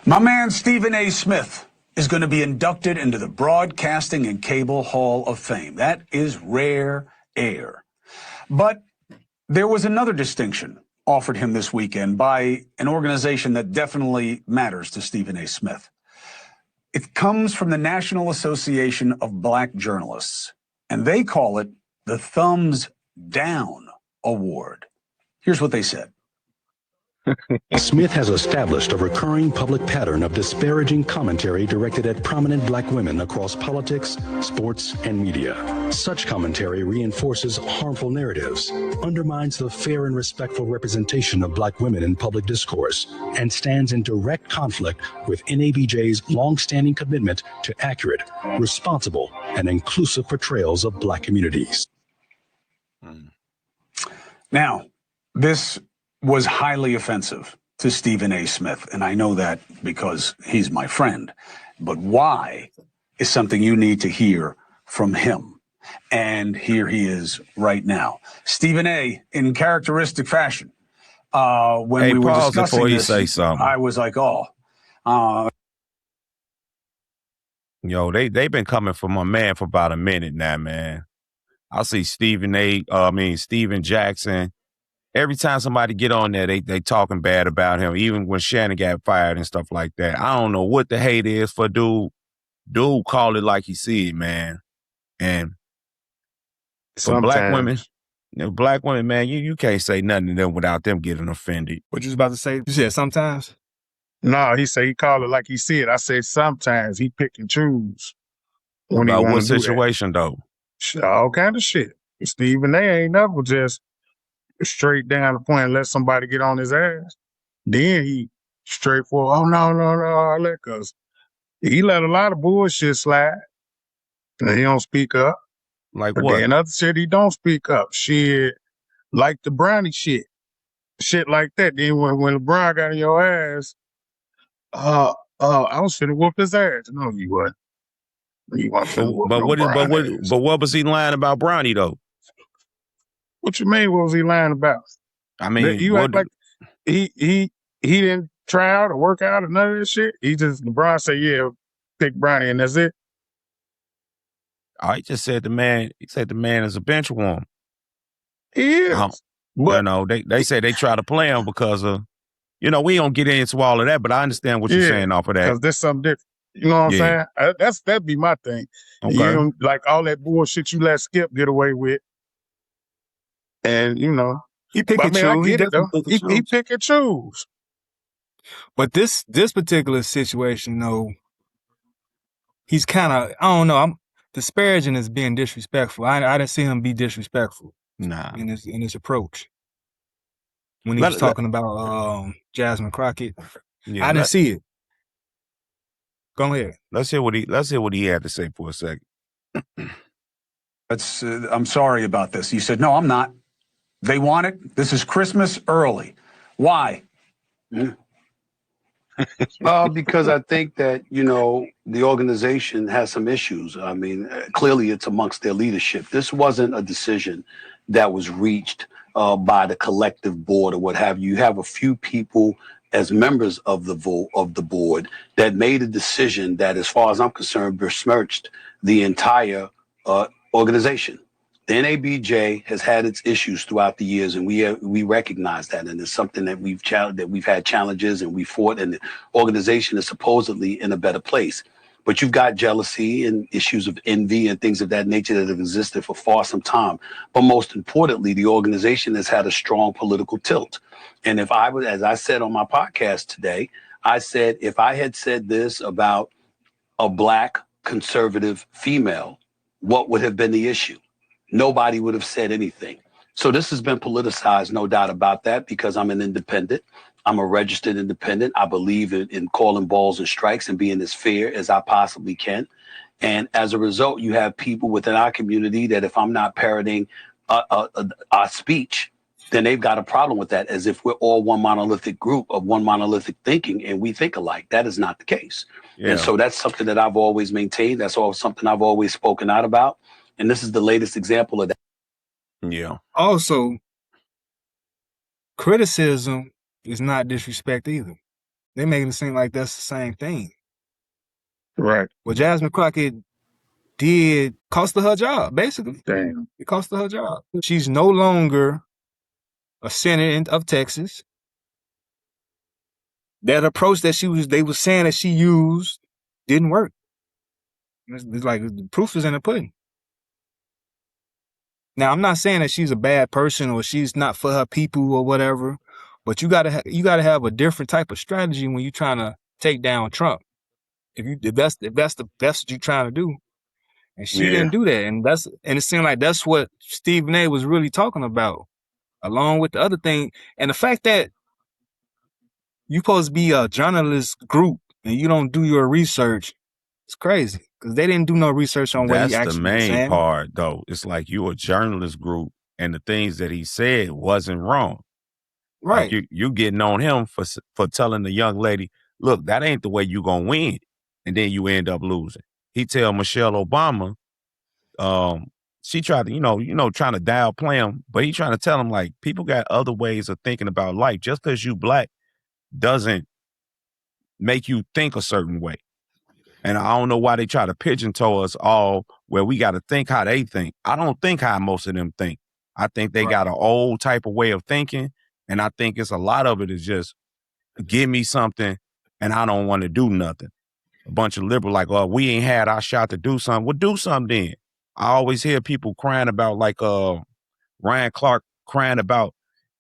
My man Stephen A. Smith is going to be inducted into the Broadcasting and Cable Hall of Fame. That is rare air. But there was another distinction offered him this weekend by an organization that definitely matters to Stephen A. Smith. It comes from the National Association of Black Journalists, and they call it the Thumbs Down Award. Here's what they said. Smith has established a recurring public pattern of disparaging commentary directed at prominent black women across politics, sports, and media. Such commentary reinforces harmful narratives, undermines the fair and respectful representation of black women in public discourse, and stands in direct conflict with NABJ's longstanding commitment to accurate, responsible, and inclusive portrayals of black communities. Now, this was highly offensive to Stephen A. Smith, and I know that because he's my friend. But why is something you need to hear from him. And here he is right now. Stephen A., in characteristic fashion, when we were discussing this, say something. I was like, Yo, they've been coming for my man for about a minute now, man. I see Steven Jackson. Every time somebody get on there, they talking bad about him, even when Shannon got fired and stuff like that. I don't know what the hate is for dude. Dude call it like he see it, man. And for black women, man, you can't say nothing to them without them getting offended. What you was about to say? You said sometimes? No, he said he called it like he see it. I said sometimes he pick and choose. About what situation, though? All kind of shit. Stephen A. ain't never just straight down the point and let somebody get on his ass. Then he straightforward, oh, no, because he let a lot of bullshit slide. And he don't speak up. Like but what? then other shit, he don't speak up. Shit, like the Brownie shit. Shit like that. Then when LeBron got in your ass, I was finna whoop his ass. No, you wasn't. You wasn't finna whoop but what was he lying about Brownie, though? What you mean? What was he lying about? I mean, you act like he didn't try out or work out or none of this shit. LeBron said, yeah, pick Brownie, and that's it. Oh, he just said the man. He said the man is a bench warmer. He is. But they say they try to play him because of, we don't get into all of that. But I understand what you're saying off of that. Because there's something different. You know what I'm saying? That'd be my thing. Okay. You don't, like all that bullshit you let Skip get away with. And, he pick and choose. He pick and choose. But this particular situation, he's kind of, I don't know, I'm disparaging as being disrespectful. I didn't see him be disrespectful in his approach. When he was talking about Jasmine Crockett. Yeah, I didn't see it. Go ahead. Let's hear what he had to say for a second. I'm sorry about this. He said, no, I'm not. They want it. This is Christmas early. Why? Because I think that, the organization has some issues. I mean, clearly it's amongst their leadership. This wasn't a decision that was reached by the collective board or what have you. You have a few people as members of the board that made a decision that, as far as I'm concerned, besmirched the entire organization. The NABJ has had its issues throughout the years, and we recognize that, and it's something that we've had challenges and we fought, and the organization is supposedly in a better place. But you've got jealousy and issues of envy and things of that nature that have existed for far some time. But most importantly, the organization has had a strong political tilt. And if I was, as I said on my podcast today, I said if I had said this about a black conservative female, what would have been the issue? Nobody would have said anything. So this has been politicized, no doubt about that, because I'm an independent. I'm a registered independent. I believe in calling balls and strikes and being as fair as I possibly can. And as a result, you have people within our community that if I'm not parroting our speech, then they've got a problem with that, as if we're all one monolithic group of one monolithic thinking and we think alike. That is not the case. Yeah. And so that's something that I've always maintained. That's all something I've always spoken out about. And this is the latest example of that. Yeah. Also, criticism is not disrespect either. They making it seem like that's the same thing. Right. What Jasmine Crockett did cost her job, basically. Damn. It cost her job. She's no longer a senator of Texas. That approach that they was saying that she used didn't work. It's like the proof is in the pudding. Now, I'm not saying that she's a bad person or she's not for her people or whatever, but you gotta have a different type of strategy when you're trying to take down Trump. If that's the best you're trying to do, and she Yeah. didn't do that, and it seemed like that's what Stephen A. was really talking about, along with the other thing, and the fact that you supposed to be a journalist group and you don't do your research. It's crazy because they didn't do no research on what he That's the actually was main saying. part, though. It's like you a journalist group, and the things that he said wasn't wrong. Right. Like you getting on him for telling the young lady, look, that ain't the way you gonna win, and then you end up losing. He tell Michelle Obama, she tried to, trying to downplay him, but he trying to tell him like people got other ways of thinking about life. Just because you black doesn't make you think a certain way. And I don't know why they try to pigeonhole us all where we got to think how they think. I don't think how most of them think. I think they got an old type of way of thinking. And I think it's a lot of it is just give me something and I don't want to do nothing. A bunch of liberal like, oh, we ain't had our shot to do something. Well, do something then. I always hear people crying about like Ryan Clark crying about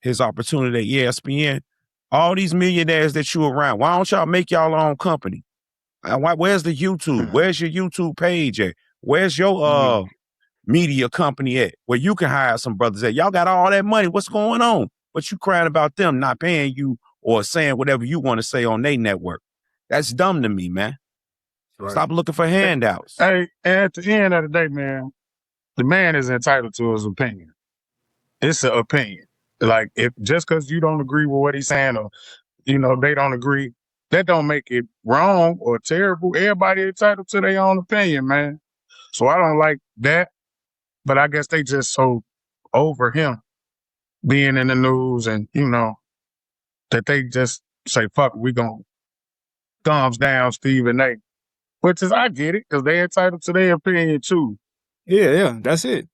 his opportunity at ESPN. All these millionaires that you around, why don't y'all make y'all own company? Where's the YouTube? Where's your YouTube page at? Where's your media company at? Where you can hire some brothers at? Y'all got all that money. What's going on? But you crying about them not paying you or saying whatever you want to say on their network. That's dumb to me, man. Right. Stop looking for handouts. Hey, at the end of the day, man, the man is entitled to his opinion. It's an opinion. Like if just because you don't agree with what he's saying or they don't agree, that don't make it wrong or terrible. Everybody entitled to their own opinion, man. So I don't like that. But I guess they just so over him being in the news and that they just say, fuck, we gonna thumbs down Stephen A. Which is, I get it, because they entitled to their opinion too. Yeah, that's it.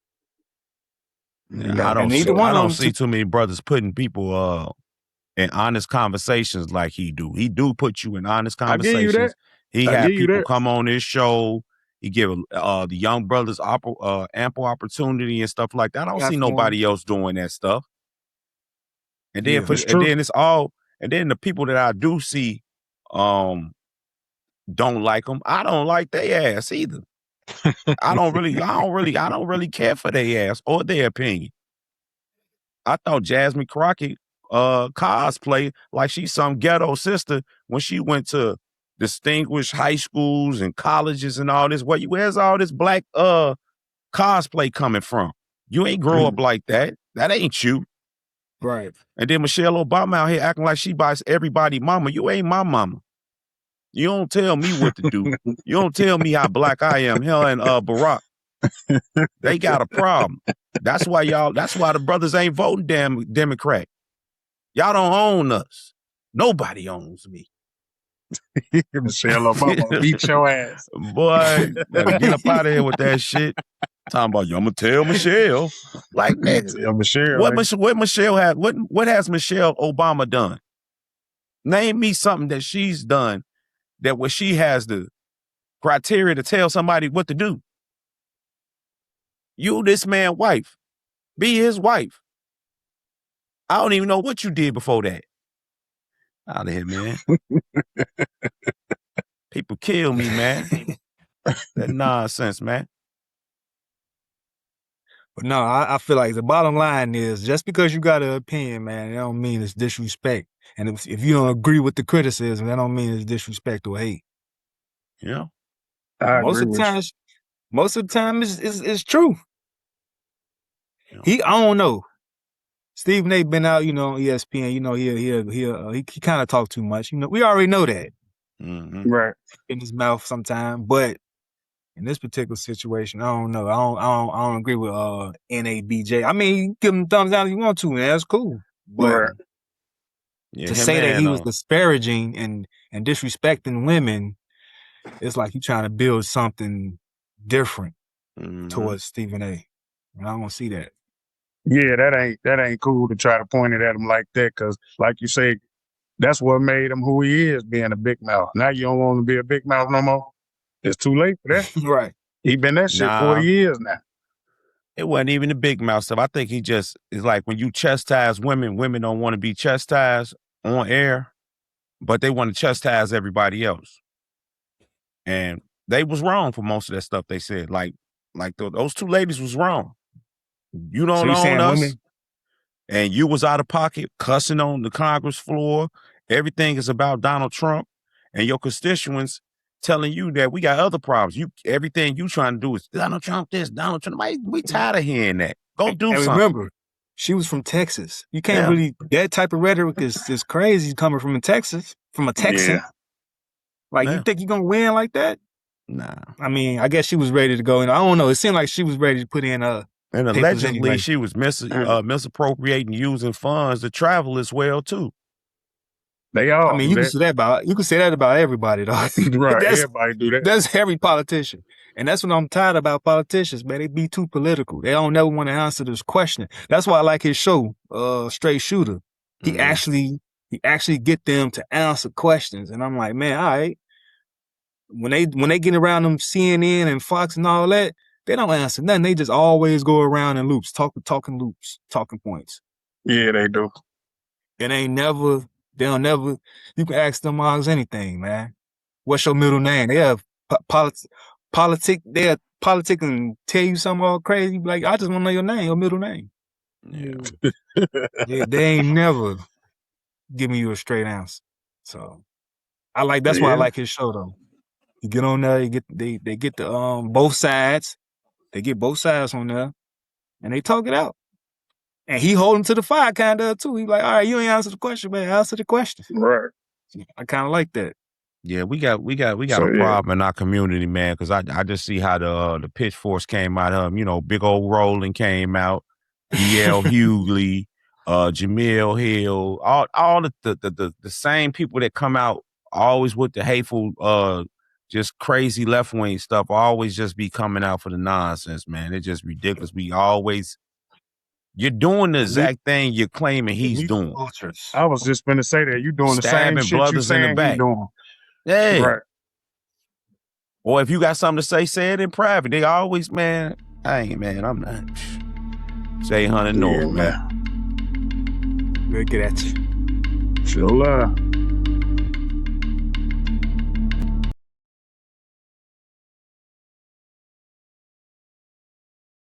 Yeah, I don't see too many brothers putting people in honest conversations like he do. He do put you in honest conversations. I give you that. He had people come on his show. He give the young brothers ample opportunity and stuff like that. I don't see nobody else doing that stuff. And then then the people that I do see don't like them. I don't like their ass either. I don't really care for their ass or their opinion. I thought Jasmine Crockett cosplay like she's some ghetto sister when she went to distinguished high schools and colleges and all this. Where's all this black cosplay coming from? You ain't grow up like that. That ain't you. Right. And then Michelle Obama out here acting like she buys everybody mama. You ain't my mama. You don't tell me what to do. You don't tell me how black I am. Hell and Barack. They got a problem. That's why the brothers ain't voting damn Democrat. Y'all don't own us. Nobody owns me. Michelle Obama beat your ass. Boy, better get up out of here with that shit. Talking about I'm gonna tell Michelle. Like, nigga, Michelle, what Michelle had? What has Michelle Obama done? Name me something that she's done that where she has the criteria to tell somebody what to do. You this man's wife. Be his wife. I don't even know what you did before that. Out of here, man. People kill me, man. That nonsense, man. But no, I feel like the bottom line is just because you got an opinion, man, it don't mean it's disrespect. And if you don't agree with the criticism, that don't mean it's disrespect or hate. Yeah. Most of the time it's true. Yeah. I don't know. Stephen A. been out, on ESPN, he kind of talk too much. We already know that. Mm-hmm. Right. In his mouth sometime, but in this particular situation, I don't know. I don't agree with NABJ. I mean, you give him thumbs down if you want to, man. That's cool. But Yeah, To him say that he and was disparaging and disrespecting women, it's like you trying to build something different towards Stephen A. And I don't see that. Yeah, that ain't cool to try to point it at him like that, because like you say, that's what made him who he is, being a big mouth. Now you don't want to be a big mouth no more. It's too late for that. Right. He been that shit 40 Nah. years now. It wasn't even the big mouth stuff. I think he just is like when you chastise women, women don't want to be chastised on air, but they want to chastise everybody else. And they was wrong for most of that stuff they said. Like those two ladies was wrong. You don't So you own saying us, women? and you was out of pocket cussing on the Congress floor. Everything is about Donald Trump, and your constituents telling you that we got other problems. Everything you trying to do is Donald Trump this, Donald Trump. We tired of hearing that. Go do And something. remember, she was from Texas. You can't Yeah. really, that type of rhetoric is crazy coming from a Texan. Yeah. Like, Yeah. you think you're going to win like that? Nah. I mean, I guess she was ready to go in. I don't know. It seemed like she was ready to put in And papers allegedly, anyway. she was misappropriating using funds to travel as well too. They all I mean, do you that. can say that about everybody, though. Right. Everybody do that. That's every politician. And that's what I'm tired about politicians, man. They be too political. They don't never want to answer this question. That's why I like his show, Straight Shooter. He actually get them to answer questions. And I'm like, man, all right. When they get around them CNN and Fox and all that, they don't answer nothing. They just always go around in loops, talking loops, talking points. Yeah, they do. They'll never, you can ask them all anything, man. What's your middle name? They have they're politic and tell you something all crazy. You be like, I just want to know your name, your middle name. Yeah. They ain't never giving you a straight answer. So that's why I like his show though. You get on there, they get the both sides. They get both sides on there and they talk it out. And he holding to the fire kind of too. He like, all right, you ain't answer the question, man. Answer the question. Right. I kind of like that. Yeah, we got a problem in our community, man. Because I just see how the pitchforks came out. Big old Roland came out, D.L. Hughley, Jamil Hill, all the same people that come out always with the hateful, just crazy left wing stuff. Always just be coming out for the nonsense, man. It's just ridiculous. You're doing the exact thing you're claiming he's doing. I was just gonna say that. You doing the same shit you saying he doing. Hey. Right. Or if you got something to say it in private. They always, man, I'm not. Say 100 North, man. We'll get at you. Sure love.